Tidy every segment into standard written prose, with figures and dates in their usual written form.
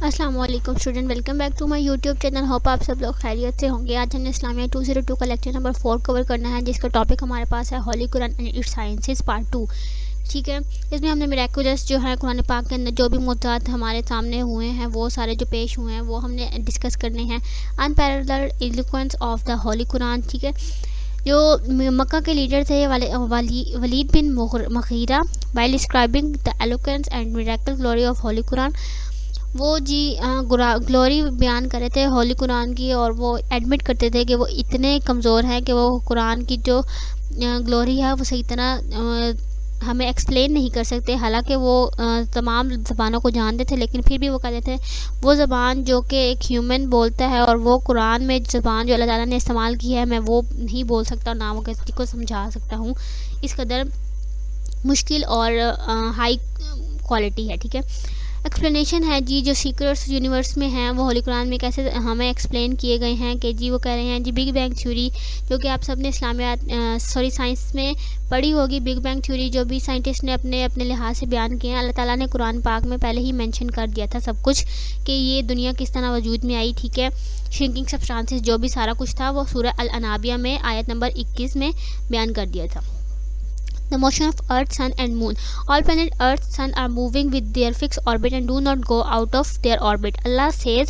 السلام علیکم student, welcome back to my YouTube channel. Hope آپ سب لوگ خیریت سے ہوں گے. آج ہم نے اسلامیہ 202 کا لیکچر نمبر 4 کور کرنا ہے، جس کا ٹاپک ہمارے پاس ہے ہولی قرآن اینڈ اٹس سائنسز پارٹ 2. ٹھیک ہے، اس میں ہم نے میراکولس جو ہے قرآن پاک کے اندر جو بھی معجزات ہمارے سامنے ہوئے ہیں، وہ سارے جو پیش ہوئے ہیں وہ ہم نے ڈسکس کرنے ہیں. انپیرلڈ ایلوکوینس آف دا ہولی قرآن. ٹھیک ہے، جو مکہ کے لیڈر تھے ولید بن مغیرہ، while describing the eloquence and miracle glory of Holi قرآن، وہ گلوری بیان کر رہے تھے ہولی قرآن کی، اور وہ ایڈمٹ کرتے تھے کہ وہ اتنے کمزور ہیں کہ وہ قرآن کی جو گلوری ہے وہ صحیح طرح ہمیں ایکسپلین نہیں کر سکتے. حالانکہ وہ تمام زبانوں کو جانتے تھے، لیکن پھر بھی وہ کہتے تھے وہ زبان جو کہ ایک ہیومن بولتا ہے، اور وہ قرآن میں زبان جو اللہ تعالیٰ نے استعمال کی ہے میں وہ نہیں بول سکتا، نہ وہ کسی کو سمجھا سکتا ہوں. اس قدر مشکل اور ہائی کوالٹی ہے. ٹھیک ہے، ایکسپلینیشن ہے جی جو سیکرٹس یونیورس میں ہیں وہ ہولی قرآن میں کیسے ہمیں ایکسپلین کیے گئے ہیں. کہ جی وہ کہہ رہے ہیں جی بگ بینگ تھیوری، جو کہ آپ سب نے سائنس میں پڑھی ہوگی. بگ بینگ تھیوری جو بھی سائنٹسٹ نے اپنے لحاظ سے بیان کیے ہیں، اللہ تعالیٰ نے قرآن پاک میں پہلے ہی مینشن کر دیا تھا سب کچھ، کہ یہ دنیا کس طرح وجود میں آئی. ٹھیک ہے، شرنکنگ سبسٹانسز جو بھی سارا کچھ تھا وہ سورہ الانابیہ میں آیت نمبر 21 میں بیان کر دیا تھا. The motion of Earth, Sun and Moon. All planet Earth, Sun are moving with their fixed orbit and do not go out of their orbit. Allah says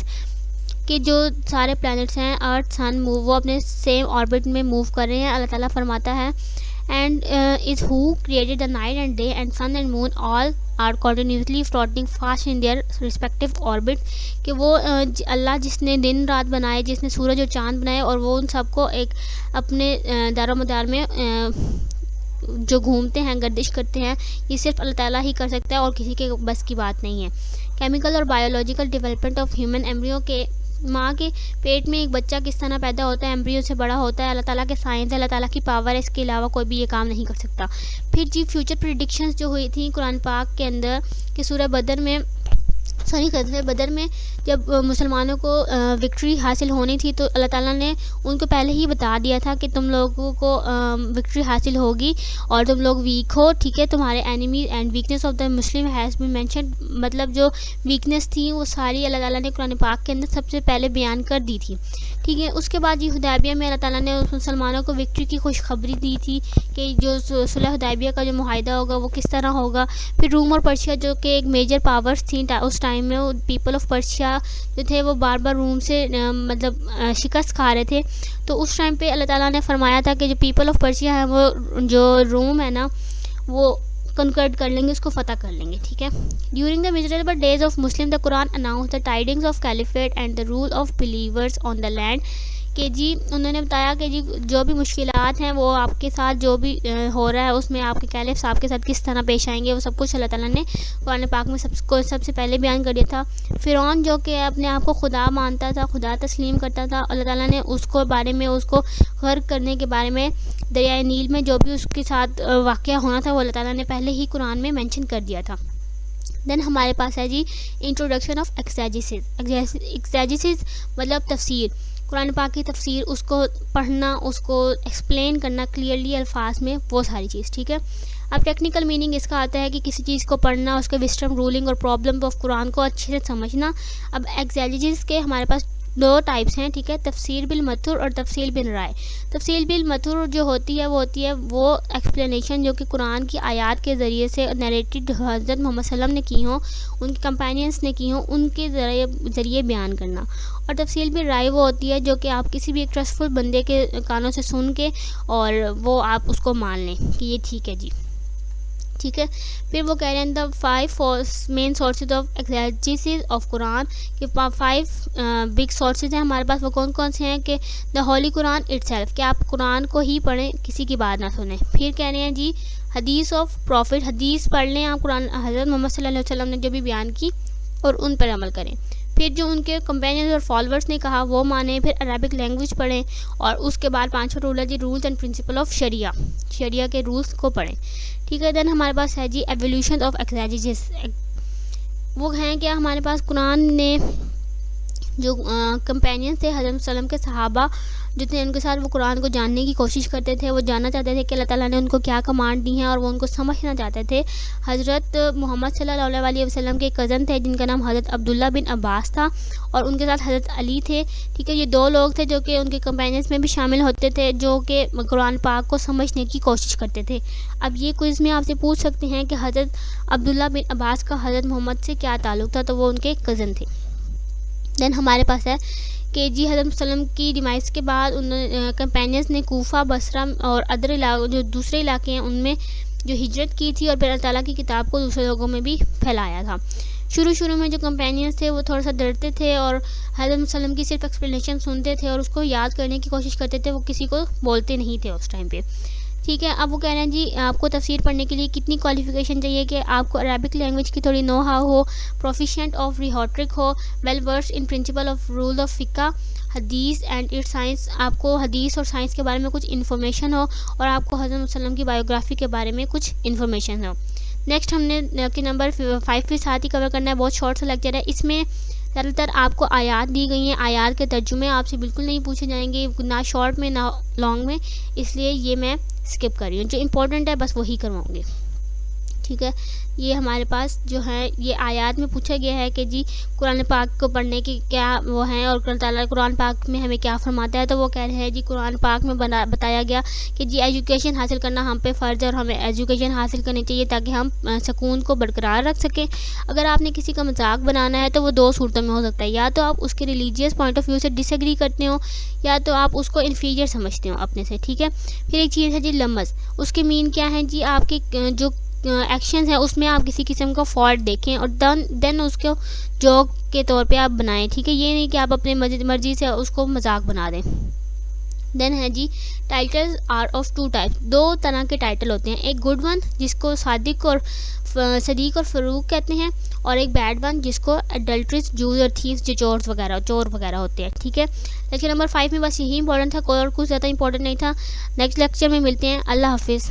کہ جو سارے پلانٹس ہیں ارتھ سن وہ اپنے سیم آربٹ میں موو کر رہے ہیں. اللہ تعالیٰ فرماتا ہے and is who created the night and day and sun and moon all are continuously floating fast in their respective orbit. کہ وہ اللہ جس نے دن رات بنائے، جس نے سورج اور چاند بنائے، اور وہ ان سب کو ایک اپنے دار و مدار میں جو گھومتے ہیں، گردش کرتے ہیں، یہ صرف اللہ تعالیٰ ہی کر سکتا ہے اور کسی کے بس کی بات نہیں ہے. کیمیکل اور biological development of human embryo, کے ماں کے پیٹ میں ایک بچہ کس طرح پیدا ہوتا ہے، ایمبریو سے بڑا ہوتا ہے، اللہ تعالیٰ کے سائنس ہے، اللہ تعالیٰ کی پاور ہے، اس کے علاوہ کوئی بھی یہ کام نہیں کر سکتا. پھر جی فیوچر پریڈکشنز جو ہوئی تھیں قرآن پاک کے اندر، کہ سورہ بدر میں جب مسلمانوں کو وکٹری حاصل ہونی تھی تو اللہ تعالیٰ نے ان کو پہلے ہی بتا دیا تھا کہ تم لوگوں کو وکٹری حاصل ہوگی اور تم لوگ ویک ہو. ٹھیک ہے، تمہارے enemy and weakness of the Muslim has been mentioned. مطلب جو ویکنیس تھی وہ ساری اللہ تعالیٰ نے قرآن پاک کے اندر سب سے پہلے بیان کر دی تھی. ٹھیک ہے، اس کے بعد یہ حدیبیہ میں اللہ تعالیٰ نے مسلمانوں کو وکٹری کی خوشخبری دی تھی کہ جو صلح حدیبیہ کا جو معاہدہ ہوگا وہ کس طرح ہوگا. پھر روم اور پرشیا جو کہ ایک میجر پاورز تھیں اس ٹائم میں، وہ پیپل آف پرشیا جو تھے وہ بار بار روم سے مطلب شکست کھا رہے تھے. تو اس ٹائم پہ اللہ تعالیٰ نے فرمایا تھا کہ جو پیپل آف پرشیا ہے وہ جو روم ہے نا وہ کنکرڈ کر لیں گے، اس کو فتح کر لیں گے. ٹھیک ہے، during the miserable days of Muslim the Quran announce the tidings of caliphate and the rule of believers on the land. کہ جی انہوں نے بتایا کہ جی جو بھی مشکلات ہیں وہ آپ کے ساتھ جو بھی ہو رہا ہے اس میں آپ کے کیلفس آپ کے ساتھ کس طرح پیش آئیں گے، وہ سب کچھ اللہ تعالیٰ نے قرآن پاک میں سب سے پہلے بیان کر دیا تھا. فرعون جو کہ اپنے آپ کو خدا مانتا تھا، خدا تسلیم کرتا تھا، اللہ تعالیٰ نے اس کو بارے میں اس کو غرق کرنے کے بارے میں دریائے نیل میں جو بھی اس کے ساتھ واقعہ ہونا تھا وہ اللہ تعالیٰ نے پہلے ہی قرآن میں مینشن کر دیا تھا. دین ہمارے پاس ہے جی انٹروڈکشن آف ایگزیجسز مطلب تفسیر. قرآن پاک کی تفسیر، اس کو پڑھنا، اس کو ایکسپلین کرنا کلیئرلی الفاظ میں، وہ ساری چیز. ٹھیک ہے، اب ٹیکنیکل میننگ اس کا آتا ہے کہ کسی چیز کو پڑھنا، اس کے وسڈم رولنگ اور پرابلم آف قرآن کو اچھے سے سمجھنا. اب ایگزیجسز کے ہمارے پاس دو ٹائپس ہیں. ٹھیک ہے، تفسیر بالمتھر اور تفسیر بن رائے. تفسیر بالمتھر جو ہوتی ہے وہ ایکسپلینیشن جو کہ قرآن کی آیات کے ذریعے سے نیریٹڈ حضرت محمد صلی اللہ علیہ وسلم نے کی ہوں، ان کے کمپینینس نے کی ہوں، ان کے ذریعے بیان کرنا. اور تفسیر بن رائے وہ ہوتی ہے جو کہ آپ کسی بھی ایک ٹرسٹفل بندے کے کانوں سے سن کے اور وہ آپ اس کو مان لیں کہ یہ ٹھیک ہے جی. ٹھیک ہے، پھر وہ کہہ رہے ہیں دا 5 مین سورسز آف ایگزیجسز آف قرآن، کہ 5 بگ سورسز ہیں ہمارے پاس. وہ کون سے ہیں؟ کہ دا ہولی قرآن اٹ سیلف، کہ آپ قرآن کو ہی پڑھیں، کسی کی بات نہ سنیں. پھر کہہ رہے ہیں جی حدیث آف پروفٹ، حدیث پڑھ لیں آپ قرآن حضرت محمد صلی اللہ علیہ وسلم نے جو بھی بیان کی اور ان پر عمل کریں. پھر جو ان کے کمپینینز اور فالوورس نے کہا وہ مانیں. پھر عربک لینگویج پڑھیں، اور اس کے بعد 5واں رول ہے جی رولز اینڈ پرنسپل آف شریعہ کے رولز کو پڑھیں. ٹھیک ہے، دین ہمارے پاس ہے جی ایولیوشن آف ایگزیجسز. وہ ہیں کہ ہمارے پاس قرآن نے جو کمپینین تھے حضرت وسلم کے صحابہ جو تھے ان کے ساتھ وہ قرآن کو جاننے کی کوشش کرتے تھے، وہ جاننا چاہتے تھے کہ اللہ تعالیٰ نے ان کو کیا کمانڈ دی ہیں، اور وہ ان کو سمجھنا چاہتے تھے۔ حضرت محمد صلی اللہ علیہ وسلم کے کزن تھے جن کا نام حضرت عبداللہ بن عباس تھا، اور ان کے ساتھ حضرت علی تھے، ٹھیک ہے۔ یہ دو لوگ تھے جو کہ ان کے کمپینینز میں بھی شامل ہوتے تھے، جو کہ قرآن پاک کو سمجھنے کی کوشش کرتے تھے۔ اب یہ کوئز میں آپ سے پوچھ سکتے ہیں کہ حضرت عبداللہ بن عباس کا حضرت محمد سے کیا تعلق تھا، تو وہ ان کے کزن تھے۔ دین ہمارے پاس ہے کہ جی حضرت وسلم کی ڈیمائز کے بعد ان کمپینینز نے کوفہ، بصرہ اور ادر علاقوں جو دوسرے علاقے ہیں ان میں جو ہجرت کی تھی، اور پھر اللہ تعالیٰ کی کتاب کو دوسرے لوگوں میں بھی پھیلایا تھا۔ شروع میں جو کمپینینز تھے وہ تھوڑا سا ڈرتے تھے اور حضرت وسلم کی صرف ایکسپلینیشن سنتے تھے اور اس کو یاد کرنے کی کوشش کرتے تھے، وہ کسی کو بولتے نہیں تھے اس ٹائم پہ، ٹھیک ہے۔ اب وہ کہہ رہے ہیں جی آپ کو تفسیر پڑھنے کے لیے کتنی کوالیفیکیشن چاہیے کہ آپ کو عربک لینگویج کی تھوڑی نو ہاؤ ہو، پروفیشینٹ آف ریہوٹرک ہو، well versed in principle of rule of fiqh, hadith and it science, آپ کو حدیث اور سائنس کے بارے میں کچھ انفارمیشن ہو، اور آپ کو حضرت وسلم کی بایوگرافی کے بارے میں کچھ انفارمیشن ہو۔ نیکسٹ ہم نے کہ نمبر 5 کے ساتھ ہی کور کرنا ہے، بہت شارٹ سا لیکچر ہے۔ اس میں زیادہ تر آپ کو آیات دی گئی ہیں، آیات کے ترجمے آپ سے بالکل نہیں پوچھے جائیں گے، نہ شارٹ میں نہ لانگ میں، اس لیے یہ میں اسکپ کر رہی ہوں، جو امپورٹنٹ ہے بس وہی کرواؤں گی، ٹھیک ہے۔ یہ ہمارے پاس جو ہے یہ آیات میں پوچھا گیا ہے کہ جی قرآن پاک کو پڑھنے کی کیا وہ ہیں، اور اللہ تعالیٰ قرآن پاک میں ہمیں کیا فرماتا ہے، تو وہ کہہ رہے ہیں جی قرآن پاک میں بتایا گیا کہ جی ایجوکیشن حاصل کرنا ہم پہ فرض ہے، اور ہمیں ایجوکیشن حاصل کرنی چاہیے تاکہ ہم سکون کو برقرار رکھ سکیں۔ اگر آپ نے کسی کا مذاق بنانا ہے تو وہ دو صورتوں میں ہو سکتا ہے، یا تو آپ اس کے ریلیجیس پوائنٹ آف ویو سے ڈس ایگری کرتے ہو، یا تو آپ اس کو انفیریئر سمجھتے ہو اپنے سے، ٹھیک ہے۔ پھر ایک چیز ہے جی لمز، اس کے مین کیا ہے جی آپ کے جو ایکشنز ہیں اس میں آپ کسی قسم کا فالٹ دیکھیں اور دین اس کو جوک کے طور پہ آپ بنائیں، ٹھیک ہے۔ یہ نہیں کہ آپ اپنے مرضی سے اس کو مذاق بنا دیں۔ دین ہے جی ٹائٹلز آر آف 2 ٹائپس، 2 طرح کے ٹائٹل ہوتے ہیں، ایک گڈ ون جس کو صادق اور فروغ کہتے ہیں، اور ایک بیڈ ون جس کو ایڈلٹریس، جوز اور تھیوز جو چور وغیرہ ہوتے ہیں، ٹھیک ہے۔ لیکچر نمبر 5 میں بس یہی امپورٹنٹ تھا، کوئی اور کچھ زیادہ امپورٹنٹ نہیں تھا۔ نیکسٹ لیکچر میں ملتے ہیں، اللہ حافظ۔